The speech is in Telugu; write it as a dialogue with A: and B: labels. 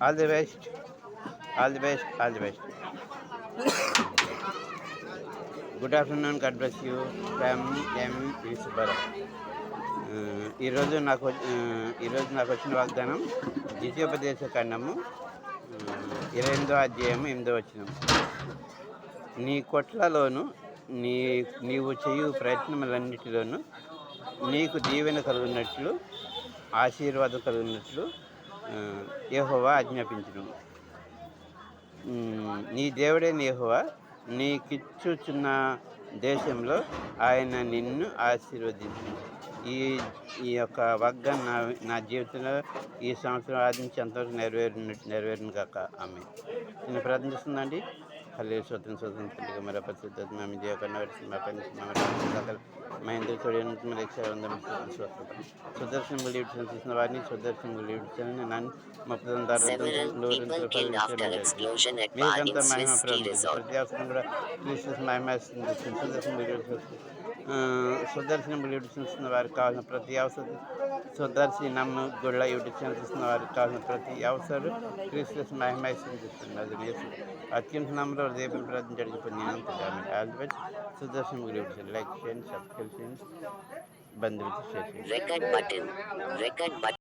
A: All the best. All the best. All the best. Good afternoon. God bless you from V Subbarao. ఈరోజు నాకు వచ్చిన వాగ్దానం ద్వితీయోపదేశ ఖండము 28వ అధ్యాయము 8వ వచనం. నీ కొట్లలోను నీవు చేయు ప్రయత్నములన్నిటిలోనూ నీకు దీవెన కలుగునట్లు ఆశీర్వాదం కలుగునట్లు యెహోవా ఆజ్ఞాపించును. నీ దేవుడైన యెహోవా నీకిచ్చుచున్న దేశంలో ఆయన నిన్ను ఆశీర్వదించును. ఈ యొక్క వాగ్దానం నా జీవితంలో ఈ సంవత్సరం ఆదించి అంతవరకు నెరవేరును కాక. ఆమె నేను ప్రార్థన చేస్తుందండి. హల్లెలూయా. స్తోత్రం స్తోత్రం తండ్రి మరో పరిశుద్ధ మేము దేవకన్నా మా ఇందుకు చూడని రక్షాబంధం సుదర్శనం తీసిన వారిని సుదర్శనం లీడ్చాలని నన్ను మీకంతా మహిమ ప్రతి అవసరం కూడా క్రీస్తు మహిమ సుదర్శనం లీడ్చిన వారికి కావాల్సిన ప్రతి అవసరం సుదర్శి నమ్ము గుళ్ళ యూట్యూబ్ ఛానల్ చూస్తున్న వారికి కావాల్సిన ప్రతి అవసరం క్రీస్తు మహిమ ఇస్తుంది. అత్యంత నమ్మలో దేవం ప్రార్థించడానికి పొందిన సుదర్శనం లీడ్చాను. లైక్ చేయండి, సబ్స్క్రైబ్ చేయండి, బంధువులతో షేర్ చేయండి.